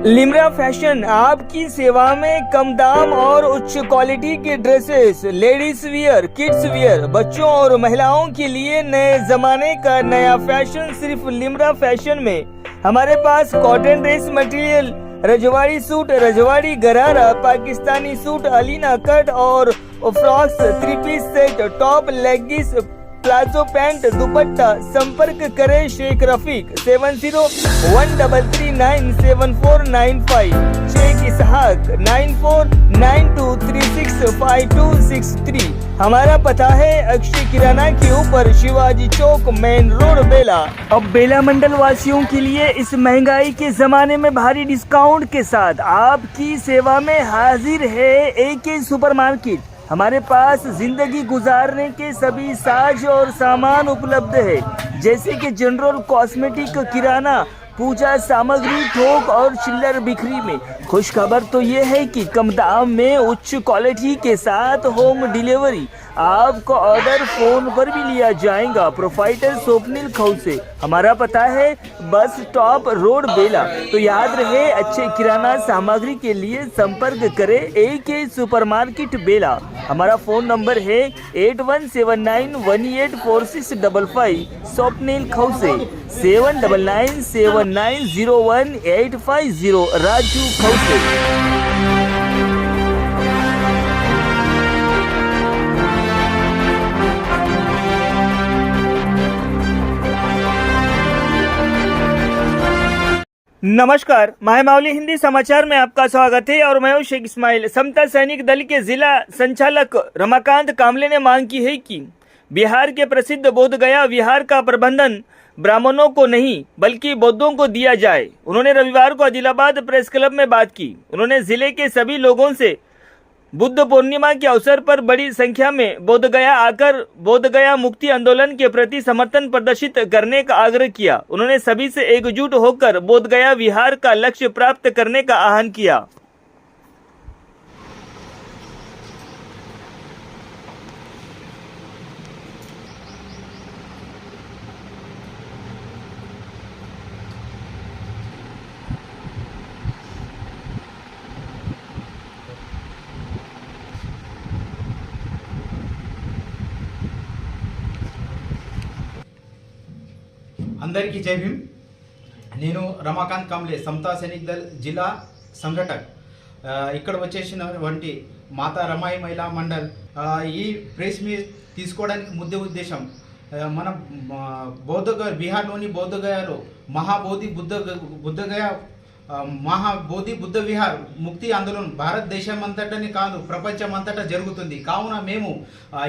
Limra fashion आपकी सेवा में कम दाम और उच्च क्वालिटी के dresses, ladies wear, kids wear, बच्चों और महिलाओं के लिए नए जमाने का नया फैशन सिर्फ लिम्रा फैशन में। हमारे पास cotton dress material, Rajwadi suit, Rajwadi gharara, Pakistani suit, Alina cut और frocks, three piece set, top, leggings, palazzo pant, dupatta. संपर्क करें शेख रफीक 7013397495, शेख इसहाक 9492365263। हमारा पता है अक्षय किराना के ऊपर, शिवाजी चौक, मेन रोड, बेला। अब बेला मंडल वासियों के लिए इस महंगाई के जमाने में भारी डिस्काउंट के साथ आपकी सेवा में हाजिर है AK सुपरमार्केट। हमारे पास जिंदगी गुजारने के सभी साज और सामान उपलब्ध है, जैसे कि जनरल, कॉस्मेटिक, किराना, पूजा सामग्री, थोक और चिल्लर बिक्री में। खुश खबर तो ये है कि कम दाम में उच्च क्वालिटी के साथ होम डिलीवरी। आपका ऑर्डर फोन पर भी लिया जाएगा। प्रोफाइटर स्वप्निल खौसे। हमारा पता है बस स्टॉप रोड, बेला। तो याद रहे, अच्छे किराना सामग्री के लिए संपर्क करें AK सुपरमार्केट, बेला। हमारा फोन नंबर है 8179184655। स्वप्निल खौसे 7997901850। राजू खौसे। नमस्कार, माहमावली हिंदी समाचार में आपका स्वागत है और मैं हूं शेख इस्माइल। समता सैनिक दल के जिला संचालक रमाकांत कामले ने मांग की है कि बिहार के प्रसिद्ध बोध गया विहार का प्रबंधन ब्राह्मणों को नहीं बल्कि बौद्धों को दिया जाए। उन्होंने रविवार को आदिलाबाद प्रेस क्लब में बात की। उन्होंने जिले के सभी लोगों से बुद्ध पूर्णिमा के अवसर पर बड़ी संख्या में बोधगया आकर बोधगया मुक्ति आंदोलन के प्रति समर्थन प्रदर्शित करने का आग्रह किया। उन्होंने सभी से एकजुट होकर बोधगया विहार का लक्ष्य प्राप्त करने का आह्वान किया। అందరికీ జై భీమ్। నేను రమాకాంత్ కాంబ్లే, సమతా సైనిక్ దళ్ జిల్లా సంఘటక్। ఇక్కడ వచ్చేసినటువంటి మాతా రమాయి మహిళా మండల్ ఈ ప్రెస్ మీట్ తీసుకోవడానికి ముఖ్య ఉద్దేశం, మన బిహార్లోని బౌద్ధగయాలో మహాబోధి బుద్ధ విహార్ ముక్తి ఆందోళన భారతదేశమంతటనే కాదు ప్రపంచమంతటా జరుగుతుంది। కావున మేము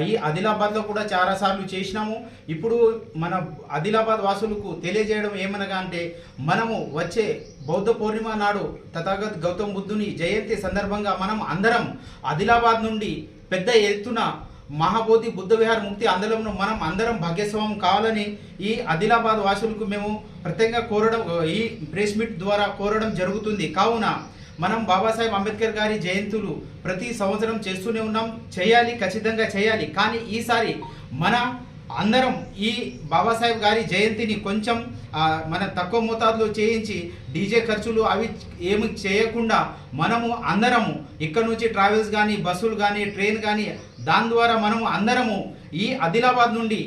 ఈ ఆదిలాబాద్లో కూడా చాలాసార్లు చేసినాము। ఇప్పుడు మన ఆదిలాబాద్ వాసులకు తెలియజేయడం ఏమనగా అంటే, మనము వచ్చే బౌద్ధ పూర్ణిమ నాడు తథాగత్ గౌతమ్ బుద్ధుని జయంతి సందర్భంగా మనం అందరం ఆదిలాబాద్ నుండి పెద్ద ఎత్తున మహాబోధి బుద్ధ విహార్ ముక్తి ఆందోళనలో మనం అందరం భాగస్వామ్యం కావాలని ఈ ఆదిలాబాద్ వాసులకు మేము ప్రత్యేకంగా కోరడం, ఈ ప్రెస్ మీట్ ద్వారా కోరడం జరుగుతుంది। కావున మనం బాబాసాహెబ్ అంబేద్కర్ గారి జయంతులు ప్రతి సంవత్సరం చేస్తూనే ఉన్నాం, చేయాలి, ఖచ్చితంగా చేయాలి। కానీ ఈసారి మన అందరం ఈ బాబాసాహెబ్ గారి జయంతిని కొంచెం మన తక్కువ మోతాదులో చేయించి డీజే ఖర్చులు అవి ఏమి చేయకుండా మనము అందరము ఇక్కడ నుంచి ట్రావెల్స్ కానీ, బస్సులు కానీ, ట్రైన్ కానీ, దాని ద్వారా మనము అందరము ఈ ఆదిలాబాద్ నుండి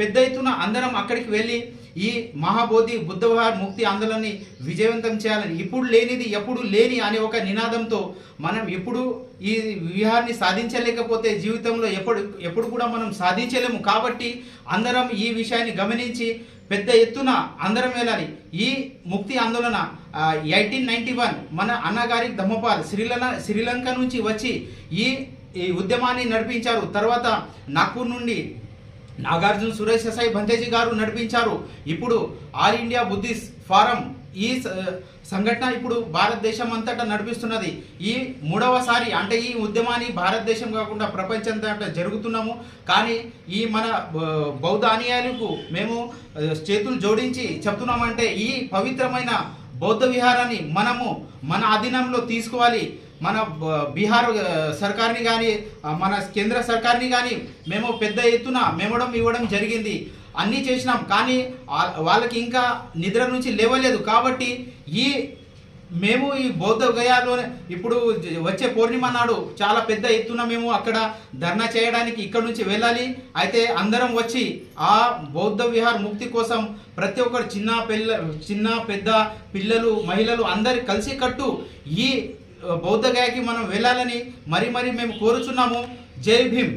పెద్ద ఎత్తున అందరం అక్కడికి వెళ్ళి ఈ మహాబోధి బుద్ధ విహార్ ముక్తి ఆందోళనని విజయవంతం చేయాలని, ఇప్పుడు లేనిది ఎప్పుడు లేని అనే ఒక నినాదంతో మనం ఎప్పుడు ఈ విహార్ని సాధించలేకపోతే జీవితంలో ఎప్పుడు కూడా మనం సాధించలేము। కాబట్టి అందరం ఈ విషయాన్ని గమనించి పెద్ద ఎత్తున అందరం వెళ్ళాలి। ఈ ముక్తి ఆందోళన 1891 మన అన్నగారి ధమ్మపాల్ శ్రీలంక నుంచి వచ్చి ఈ ఉద్యమాన్ని నడిపించారు। తర్వాత నాగ్పూర్ నుండి నాగార్జున సురేష్ సాయి భంతేజీ గారు నడిపించారు। ఇప్పుడు ఆల్ ఇండియా బుద్ధిస్ట్ ఫారం ఈ సంఘటన ఇప్పుడు భారతదేశం అంతటా నడిపిస్తున్నది। ఈ మూడవసారి అంటే ఈ ఉద్యమాన్ని భారతదేశం కాకుండా ప్రపంచంతటా జరుగుతున్నాము। కానీ ఈ మన బౌద్ధ అనుయాయులకు మేము చేతులు జోడించి చెప్తున్నామంటే, ఈ పవిత్రమైన బౌద్ధ విహారాన్ని మనము మన అధీనంలో తీసుకోవాలి। మన బీహార్ సర్కార్ని కానీ, మన కేంద్ర సర్కార్ని కానీ మేము పెద్ద ఎత్తున ఇవ్వడం జరిగింది। అన్నీ చేసినాం, కానీ వాళ్ళకి ఇంకా నిద్ర నుంచి లేవలేదు. కాబట్టి మేము ఈ బౌద్ధ గయాలో ఇప్పుడు వచ్చే పూర్ణిమ నాడు చాలా పెద్ద ఎత్తున మేము అక్కడ ధర్నా చేయడానికి ఇక్కడ నుంచి వెళ్ళాలి. అయితే అందరం వచ్చి ఆ బౌద్ధ విహార్ ముక్తి కోసం ప్రతి ఒక్కరు చిన్న పెద్ద పిల్లలు మహిళలు అందరి కలిసి కట్టు ఈ బౌద్ధ గయాకి మనం వెళ్ళాలని మరి మేము కోరుచున్నాము. జై భీమ్.